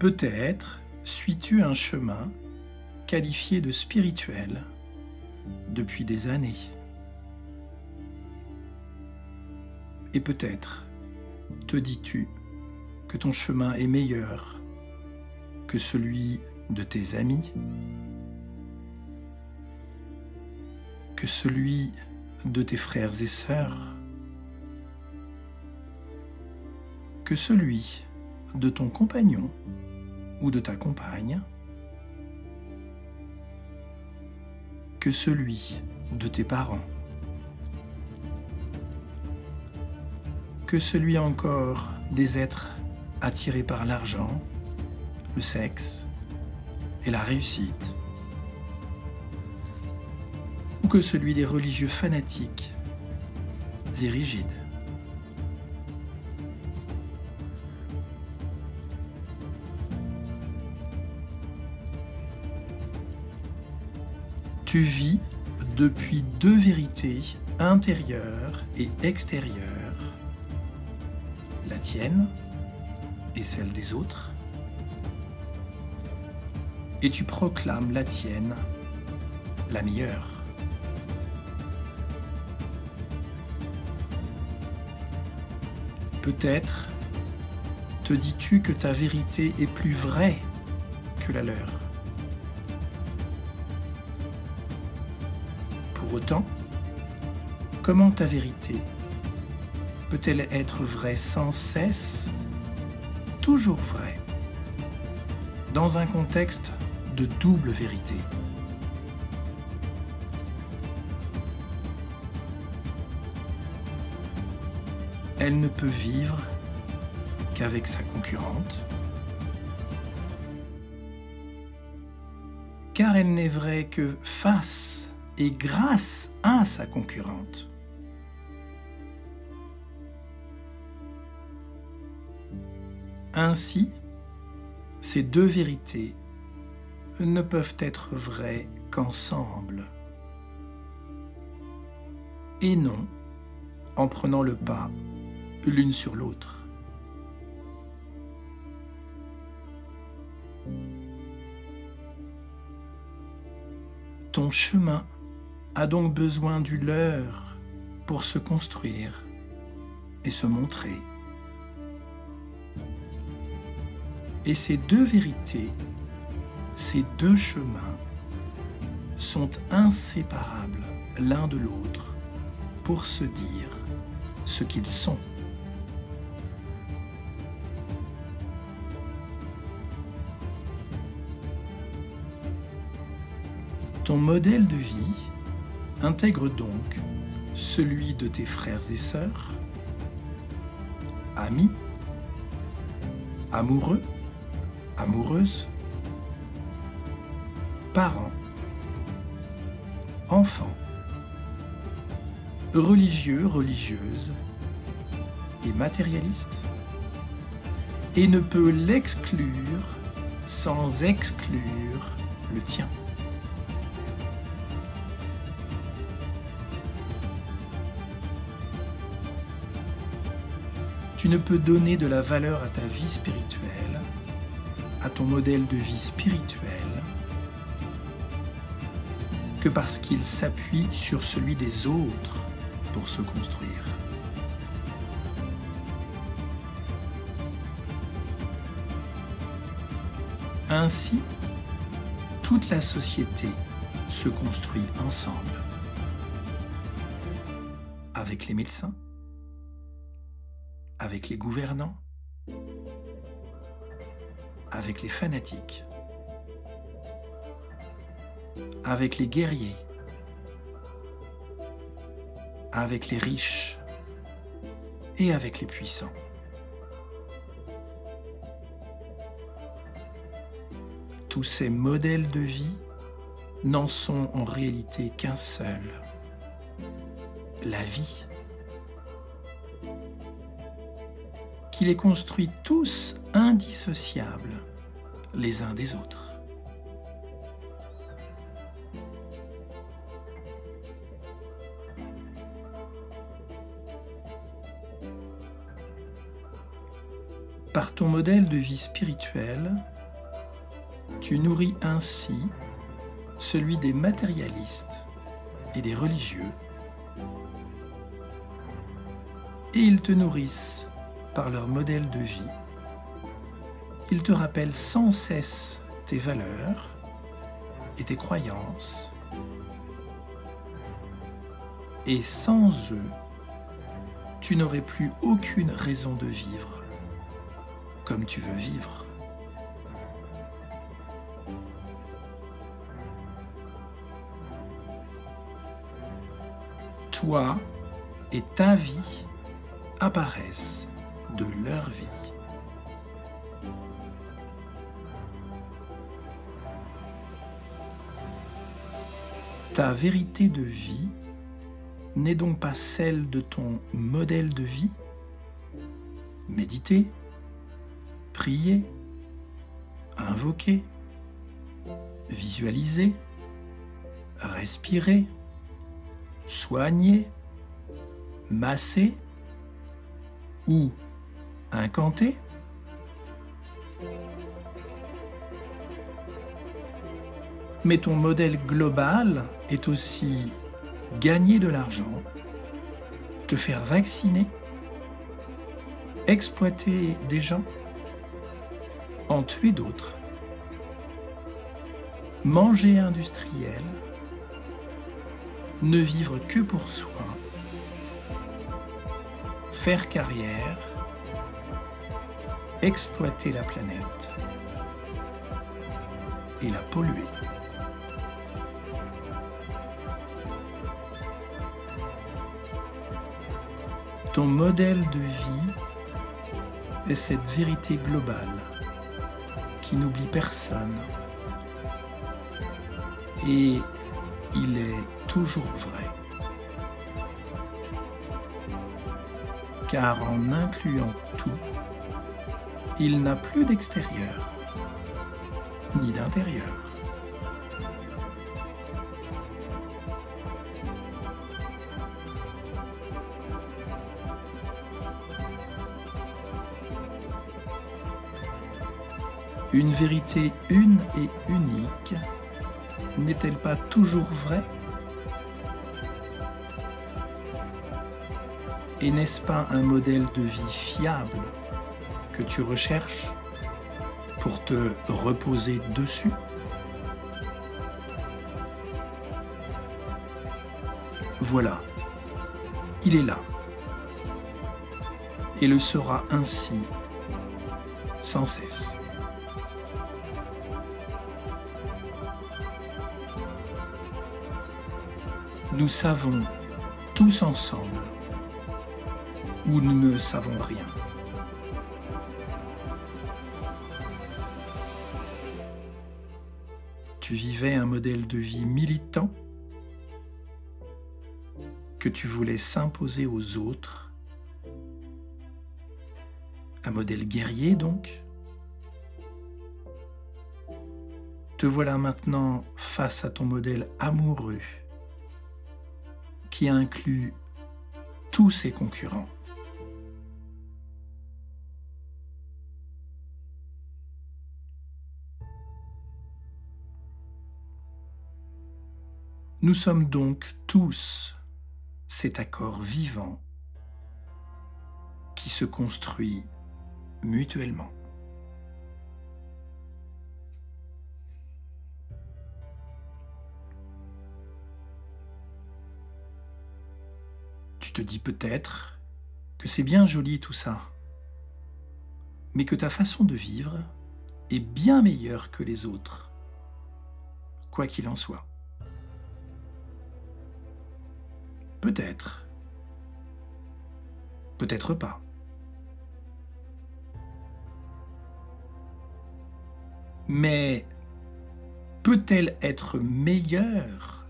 Peut-être suis-tu un chemin qualifié de spirituel depuis des années. Et peut-être te dis-tu que ton chemin est meilleur que celui de tes amis, que celui de tes frères et sœurs, que celui de ton compagnon ou de ta compagne, que celui de tes parents, que celui encore des êtres attirés par l'argent, le sexe et la réussite, ou que celui des religieux fanatiques et rigides. Tu vis depuis deux vérités intérieures et extérieures, la tienne et celle des autres, et tu proclames la tienne, la meilleure. Peut-être te dis-tu que ta vérité est plus vraie que la leur. Pour autant, comment ta vérité peut-elle être vraie sans cesse, toujours vraie, dans un contexte de double vérité? Elle ne peut vivre qu'avec sa concurrente, car elle n'est vraie que face et grâce à sa concurrente. Ainsi, ces deux vérités ne peuvent être vraies qu'ensemble, et non en prenant le pas l'une sur l'autre. Ton chemin a donc besoin du leur pour se construire et se montrer. Et ces deux vérités, ces deux chemins sont inséparables l'un de l'autre pour se dire ce qu'ils sont. Ton modèle de vie intègre donc celui de tes frères et sœurs, amis, amoureux, amoureuses, parents, enfants, religieux, religieuses et matérialistes, et ne peut l'exclure sans exclure le tien. Tu ne peux donner de la valeur à ta vie spirituelle, à ton modèle de vie spirituel, que parce qu'il s'appuie sur celui des autres pour se construire. Ainsi, toute la société se construit ensemble, avec les médecins, avec les gouvernants, avec les fanatiques, avec les guerriers, avec les riches et avec les puissants. Tous ces modèles de vie n'en sont en réalité qu'un seul, la vie, qui les construit tous indissociables les uns des autres. Par ton modèle de vie spirituelle, Tu nourris ainsi celui des matérialistes et des religieux, et ils te nourrissent par leur modèle de vie. Ils te rappellent sans cesse tes valeurs et tes croyances, et sans eux, tu n'aurais plus aucune raison de vivre comme tu veux vivre. Toi et ta vie apparaissent de leur vie. Ta vérité de vie n'est donc pas celle de ton modèle de vie. Méditer, prier, invoquer, visualiser, respirer, soigner, masser ou incanter. Mais ton modèle global est aussi gagner de l'argent, te faire vacciner, exploiter des gens, en tuer d'autres, manger industriel, ne vivre que pour soi, faire carrière, exploiter la planète et la polluer. Ton modèle de vie est cette vérité globale qui n'oublie personne et il est toujours vrai. Car en incluant tout, il n'a plus d'extérieur ni d'intérieur. Une vérité une et unique n'est-elle pas toujours vraie? Et n'est-ce pas un modèle de vie fiable que tu recherches pour te reposer dessus? Voilà, il est là et le sera ainsi sans cesse. Nous savons tous ensemble où nous ne savons rien. Tu vivais un modèle de vie militant que tu voulais s'imposer aux autres, un modèle guerrier donc. Te voilà maintenant face à ton modèle amoureux qui inclut tous ses concurrents. Nous sommes donc tous cet accord vivant qui se construit mutuellement. Tu te dis peut-être que c'est bien joli tout ça, mais que ta façon de vivre est bien meilleure que les autres, quoi qu'il en soit. Peut-être, peut-être pas. Mais peut-elle être meilleure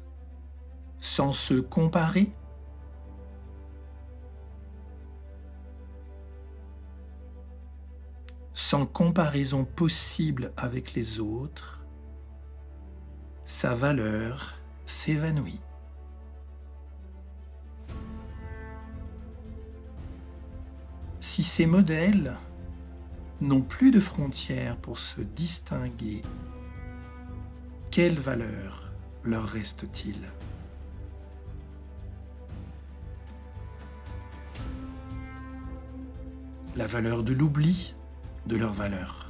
sans se comparer ? Sans comparaison possible avec les autres, sa valeur s'évanouit. Si ces modèles n'ont plus de frontières pour se distinguer quelle valeur leur reste-t-il? La valeur de l'oubli de leur valeur.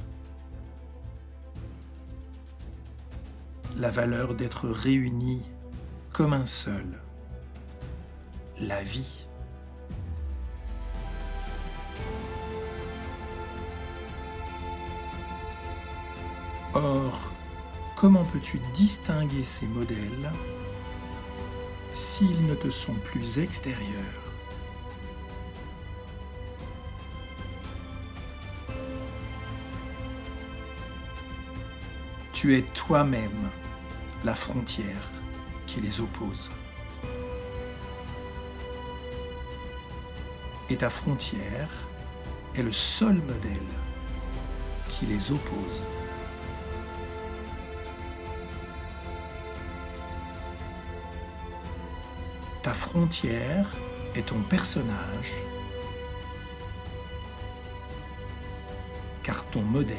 La valeur d'être réunis comme un seul. La vie. Or, comment peux-tu distinguer ces modèles s'ils ne te sont plus extérieurs? Tu es toi-même la frontière qui les oppose. Et ta frontière est le seul modèle qui les oppose. Ta frontière est ton personnage, car ton modèle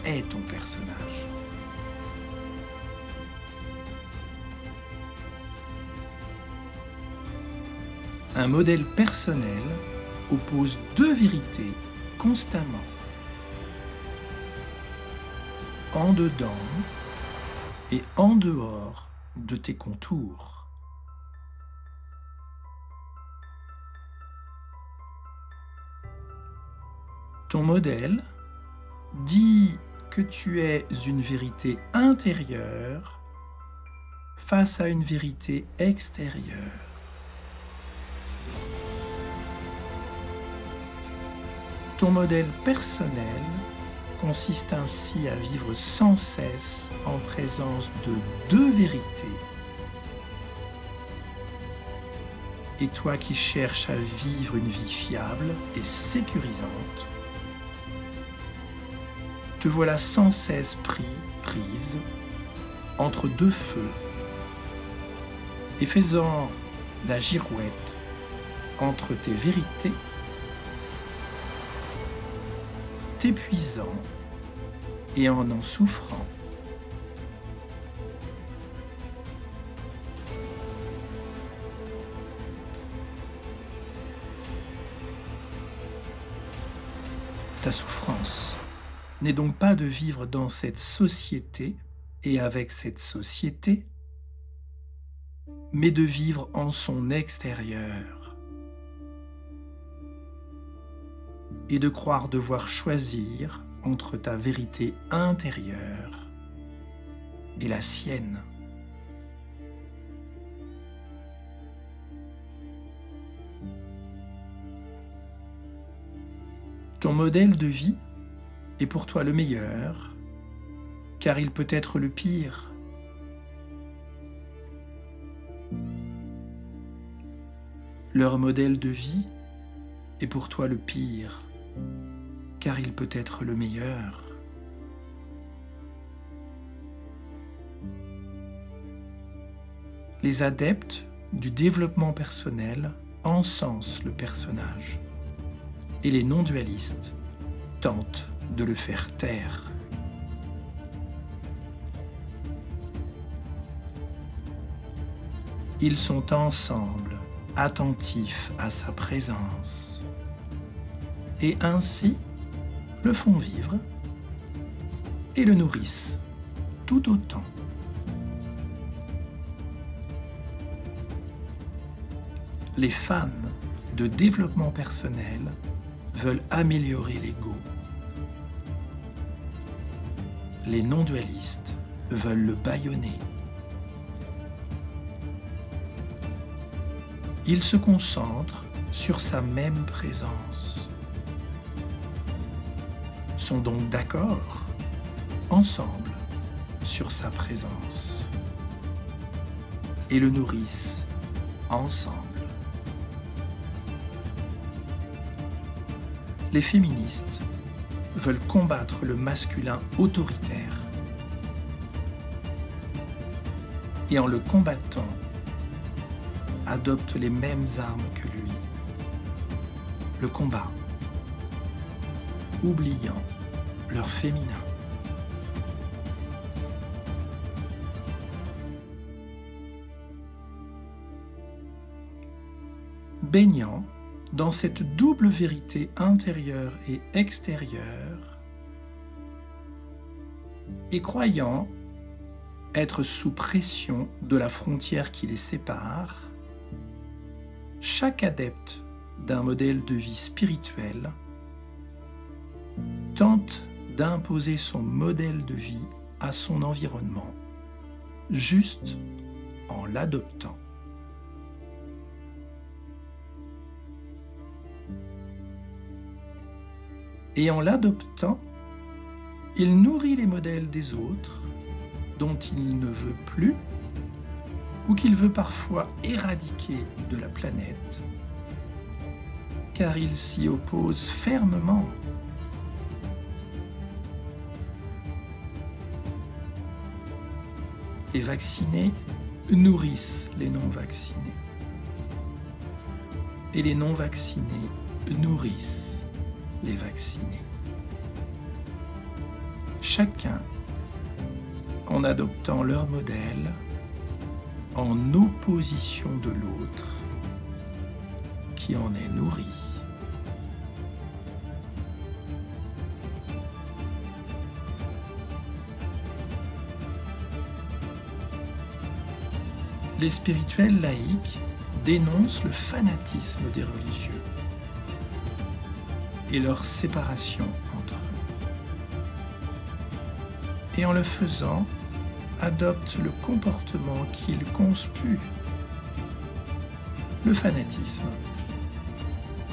est ton personnage. Un modèle personnel oppose deux vérités constamment, en dedans et en dehors de tes contours. Ton modèle dit que tu es une vérité intérieure face à une vérité extérieure. Ton modèle personnel consiste ainsi à vivre sans cesse en présence de deux vérités. Et toi qui cherches à vivre une vie fiable et sécurisante, te voilà sans cesse prise entre deux feux et faisant la girouette entre tes vérités, t'épuisant et en souffrant. Ta souffrance n'est donc pas de vivre dans cette société et avec cette société, mais de vivre en son extérieur et de croire devoir choisir entre ta vérité intérieure et la sienne. Ton modèle de vie est pour toi le meilleur, car il peut être le pire. Leur modèle de vie est pour toi le pire, car il peut être le meilleur. Les adeptes du développement personnel encensent le personnage, et les non-dualistes tentent de le faire taire. Ils sont ensemble, attentifs à sa présence, et ainsi le font vivre et le nourrissent tout autant. Les fans de développement personnel veulent améliorer l'ego. Les non-dualistes veulent le bâillonner. Ils se concentrent sur sa même présence, sont donc d'accord, ensemble, sur sa présence, et le nourrissent ensemble. Les féministes veulent combattre le masculin autoritaire, et en le combattant, adoptent les mêmes armes que lui, le combat, oubliant leur féminin. baignant dans cette double vérité intérieure et extérieure et croyant être sous pression de la frontière qui les sépare, chaque adepte d'un modèle de vie spirituel tente d'imposer son modèle de vie à son environnement, juste en l'adoptant. Et en l'adoptant, il nourrit les modèles des autres dont il ne veut plus ou qu'il veut parfois éradiquer de la planète, car il s'y oppose fermement. Les vaccinés nourrissent les non-vaccinés. Et les non-vaccinés nourrissent les vaccinés. Chacun en adoptant leur modèle en opposition de l'autre qui en est nourri. Les spirituels laïcs dénoncent le fanatisme des religieux et leur séparation entre eux. Et en le faisant, adoptent le comportement qu'ils conspuent, le fanatisme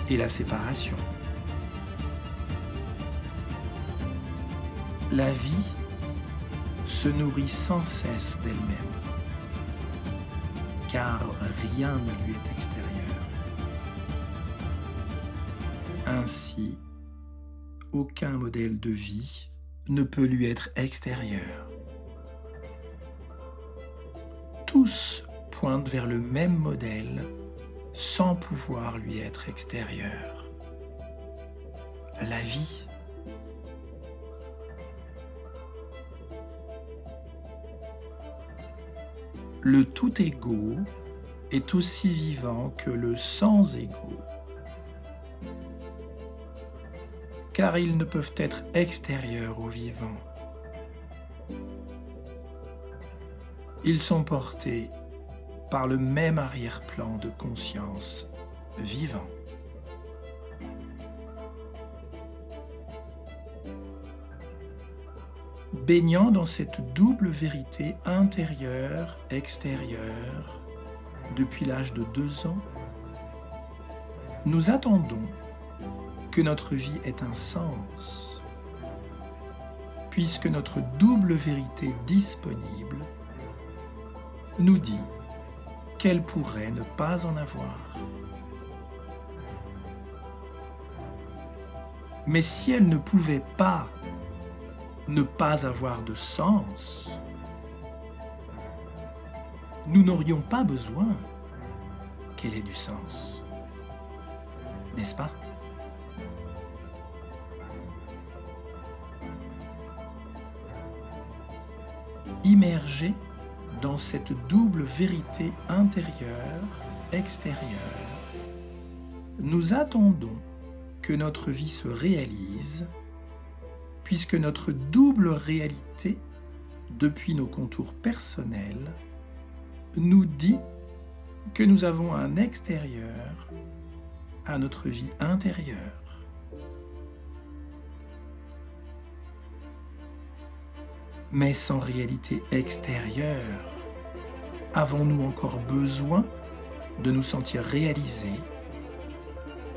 et la séparation. La vie se nourrit sans cesse d'elle-même, car rien ne lui est extérieur. Ainsi, aucun modèle de vie ne peut lui être extérieur. Tous pointent vers le même modèle sans pouvoir lui être extérieur. La vie. Le tout égaux est aussi vivant que le sans égaux, car ils ne peuvent être extérieurs au vivant. Ils sont portés par le même arrière-plan de conscience vivant. Baignant dans cette double vérité intérieure-extérieure depuis l'âge de 2 ans, nous attendons que notre vie ait un sens, puisque notre double vérité disponible nous dit qu'elle pourrait ne pas en avoir. Mais si elle ne pouvait pas ne pas avoir de sens, nous n'aurions pas besoin qu'elle ait du sens, n'est-ce pas? Immergés dans cette double vérité intérieure-extérieure, nous attendons que notre vie se réalise, puisque notre double réalité, depuis nos contours personnels, nous dit que nous avons un extérieur à notre vie intérieure. Mais sans réalité extérieure, avons-nous encore besoin de nous sentir réalisés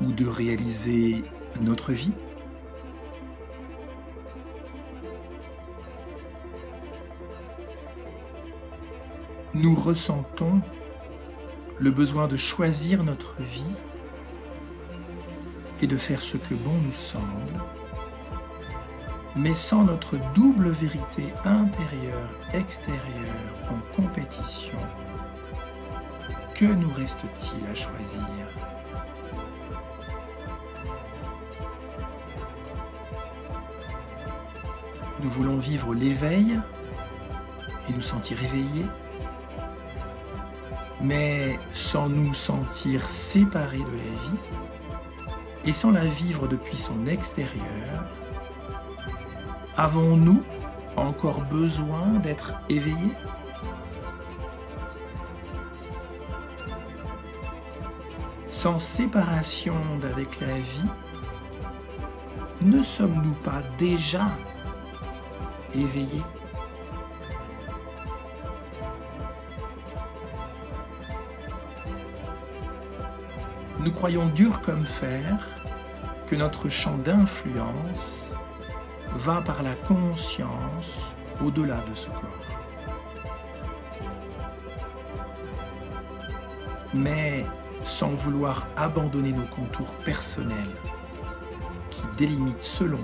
ou de réaliser notre vie? Nous ressentons le besoin de choisir notre vie et de faire ce que bon nous semble, mais sans notre double vérité intérieure-extérieure en compétition, que nous reste-t-il à choisir? Nous voulons vivre l'éveil et nous sentir éveillés, mais sans nous sentir séparés de la vie et sans la vivre depuis son extérieur, avons-nous encore besoin d'être éveillés? Sans séparation d'avec la vie, ne sommes-nous pas déjà éveillés? Nous croyons dur comme fer que notre champ d'influence va par la conscience au-delà de ce corps. Mais sans vouloir abandonner nos contours personnels qui délimitent selon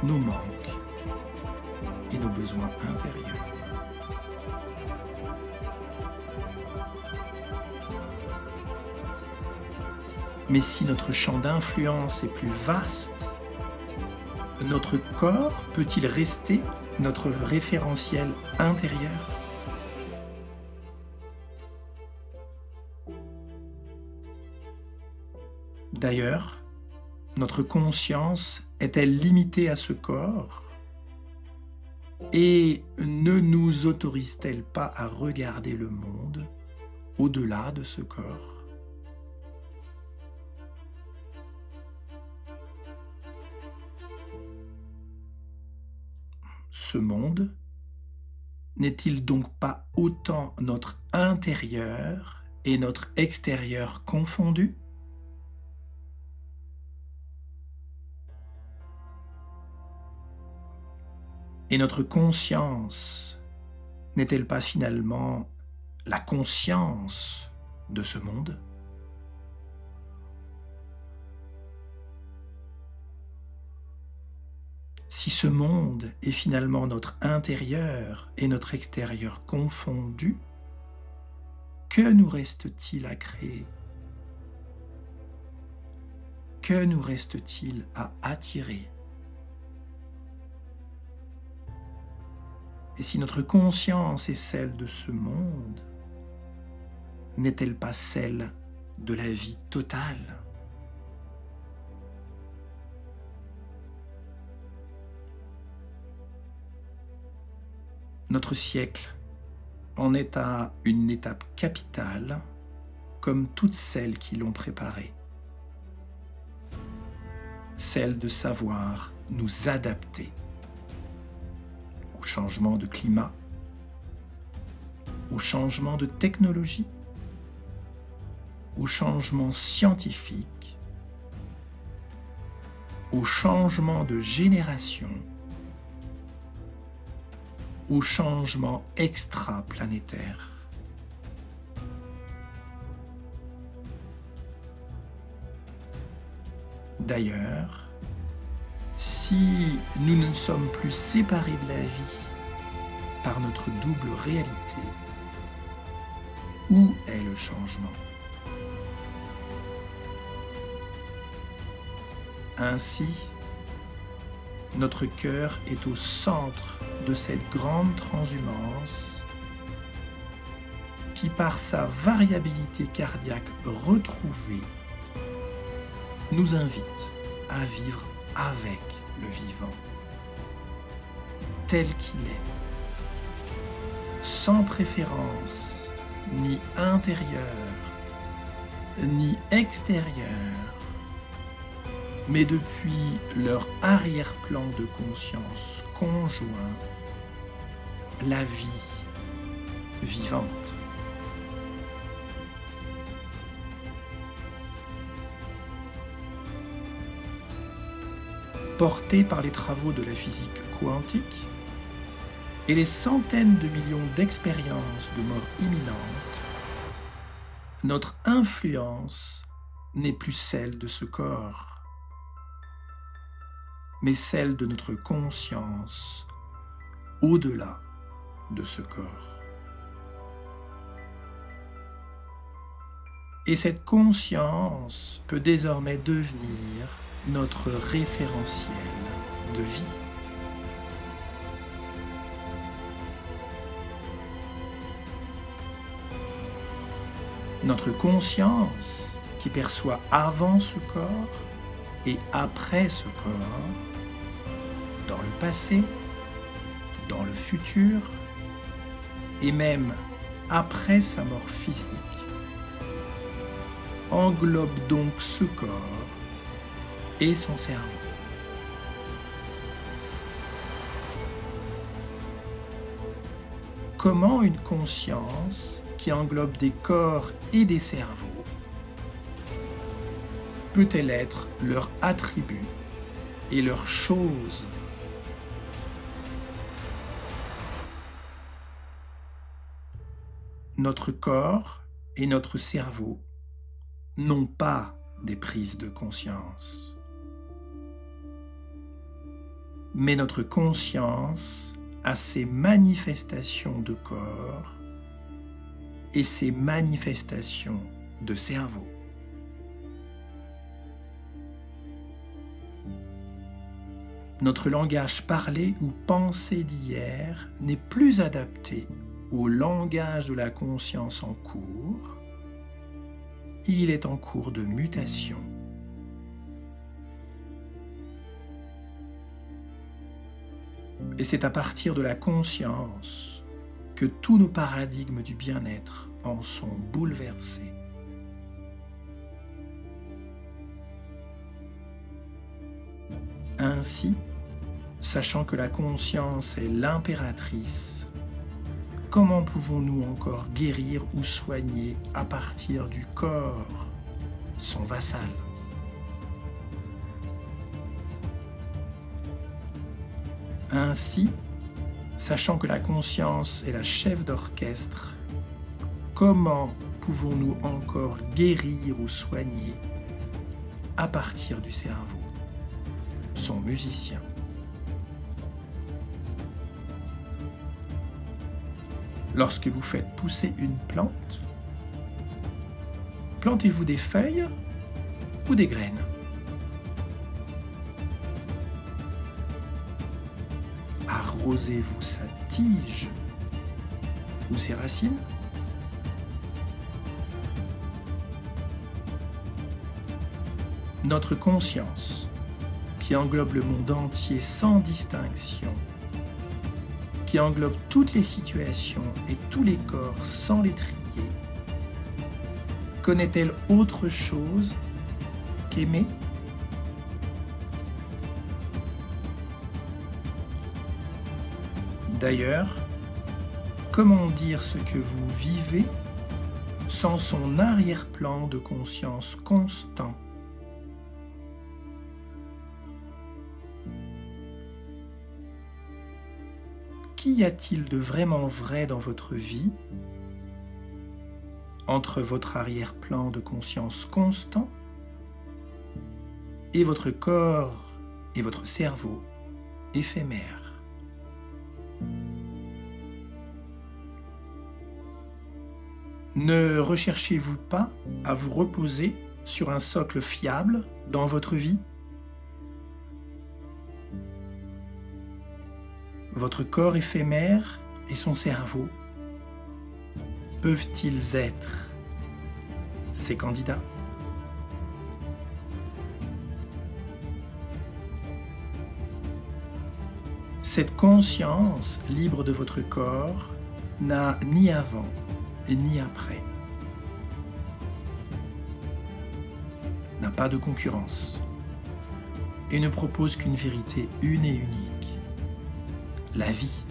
nous nos manques et nos besoins intérieurs. Mais si notre champ d'influence est plus vaste, notre corps peut-il rester notre référentiel intérieur? D'ailleurs, notre conscience est-elle limitée à ce corps? Et ne nous autorise-t-elle pas à regarder le monde au-delà de ce corps? Ce monde n'est-il donc pas autant notre intérieur et notre extérieur confondus? Et notre conscience n'est-elle pas finalement la conscience de ce monde? Si ce monde est finalement notre intérieur et notre extérieur confondus, que nous reste-t-il à créer? Que nous reste-t-il à attirer? Et si notre conscience est celle de ce monde, n'est-elle pas celle de la vie totale? Notre siècle en est à une étape capitale, comme toutes celles qui l'ont préparé. Celle de savoir nous adapter au changement de climat, au changement de technologie, au changement scientifique, au changement de génération, au changement extraplanétaire. D'ailleurs, si nous ne sommes plus séparés de la vie par notre double réalité, où est le changement? Ainsi, notre cœur est au centre de cette grande transhumance qui, par sa variabilité cardiaque retrouvée, nous invite à vivre avec le vivant, tel qu'il est, sans préférence ni intérieure ni extérieure, mais depuis leur arrière-plan de conscience conjoint, la vie vivante. Portés par les travaux de la physique quantique et les centaines de millions d'expériences de mort imminente, notre influence n'est plus celle de ce corps, mais celle de notre conscience au-delà de ce corps. Et cette conscience peut désormais devenir notre référentiel de vie. Notre conscience qui perçoit avant ce corps et après ce corps, dans le passé, dans le futur, et même après sa mort physique, englobe donc ce corps et son cerveau. Comment une conscience qui englobe des corps et des cerveaux peut-elle être leur attribut et leur chose? Notre corps et notre cerveau n'ont pas des prises de conscience. Mais notre conscience a ses manifestations de corps et ses manifestations de cerveau. Notre langage parlé ou pensé d'hier n'est plus adapté au langage de la conscience en cours. Il est en cours de mutation. Et c'est à partir de la conscience que tous nos paradigmes du bien-être en sont bouleversés. Ainsi, sachant que la conscience est l'impératrice, comment pouvons-nous encore guérir ou soigner à partir du corps, son vassal? Ainsi, sachant que la conscience est la chef d'orchestre, comment pouvons-nous encore guérir ou soigner à partir du cerveau, son musicien? Lorsque vous faites pousser une plante, plantez-vous des feuilles ou des graines? Arrosez-vous sa tige ou ses racines? Notre conscience, qui englobe le monde entier sans distinction, qui englobe toutes les situations et tous les corps sans les trier, connaît-elle autre chose qu'aimer? D'ailleurs, comment dire ce que vous vivez sans son arrière-plan de conscience constant? Qu'y a-t-il de vraiment vrai dans votre vie entre votre arrière-plan de conscience constant et votre corps et votre cerveau éphémère? Ne recherchez-vous pas à vous reposer sur un socle fiable dans votre vie? Votre corps éphémère et son cerveau peuvent-ils être ces candidats? Cette conscience libre de votre corps n'a ni avant et ni après, n'a pas de concurrence et ne propose qu'une vérité une et unique, la vie.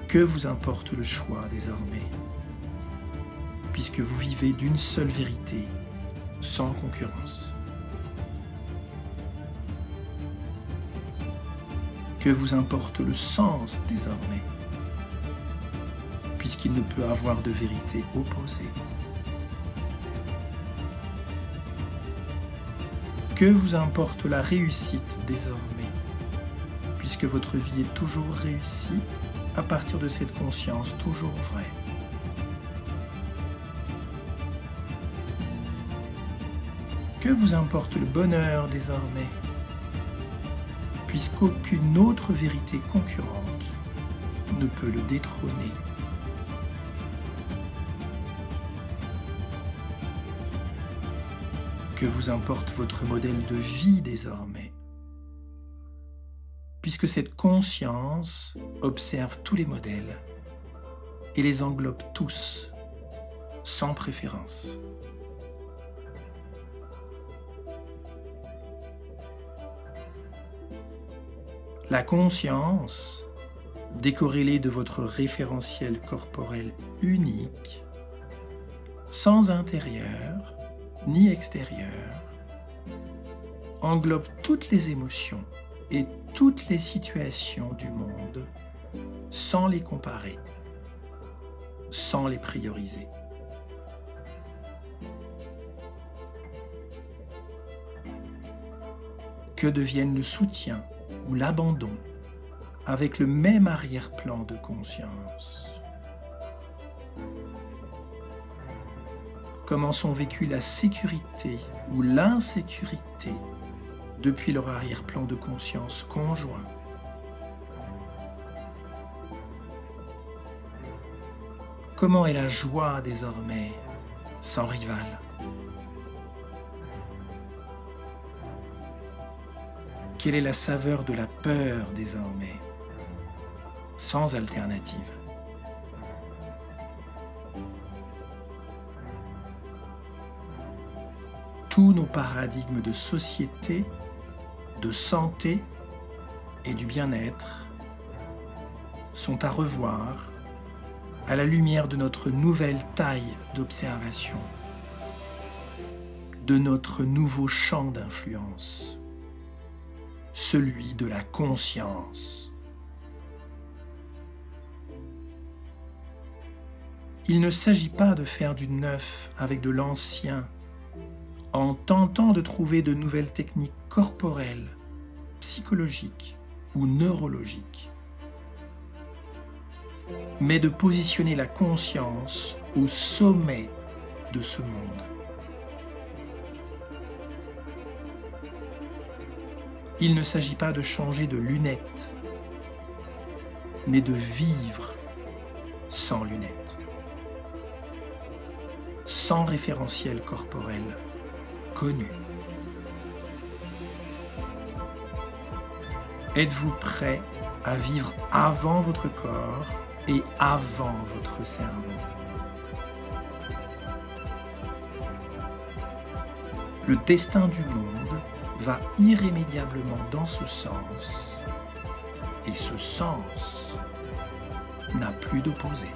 Que vous importe le choix désormais, puisque vous vivez d'une seule vérité, sans concurrence? Que vous importe le sens désormais, puisqu'il ne peut avoir de vérité opposée? Que vous importe la réussite désormais, puisque votre vie est toujours réussie à partir de cette conscience toujours vraie? Que vous importe le bonheur désormais, puisqu'aucune autre vérité concurrente ne peut le détrôner Que vous importe votre modèle de vie désormais? Puisque cette conscience observe tous les modèles et les englobe tous, sans préférence. La conscience, décorrélée de votre référentiel corporel unique, sans intérieur ni extérieur, englobe toutes les émotions et toutes les situations du monde sans les comparer, sans les prioriser. Que devienne le soutien ou l'abandon avec le même arrière-plan de conscience? Comment sont vécues la sécurité ou l'insécurité depuis leur arrière-plan de conscience conjoint? Comment est la joie désormais sans rival? Quelle est la saveur de la peur désormais sans alternative? Tous nos paradigmes de société, de santé et du bien-être sont à revoir à la lumière de notre nouvelle taille d'observation, de notre nouveau champ d'influence, celui de la conscience. Il ne s'agit pas de faire du neuf avec de l'ancien, en tentant de trouver de nouvelles techniques corporelles, psychologiques ou neurologiques, mais de positionner la conscience au sommet de ce monde. Il ne s'agit pas de changer de lunettes, mais de vivre sans lunettes, sans référentiel corporel connu. Êtes-vous prêt à vivre avant votre corps et avant votre cerveau? Le destin du monde va irrémédiablement dans ce sens, et ce sens n'a plus d'opposé.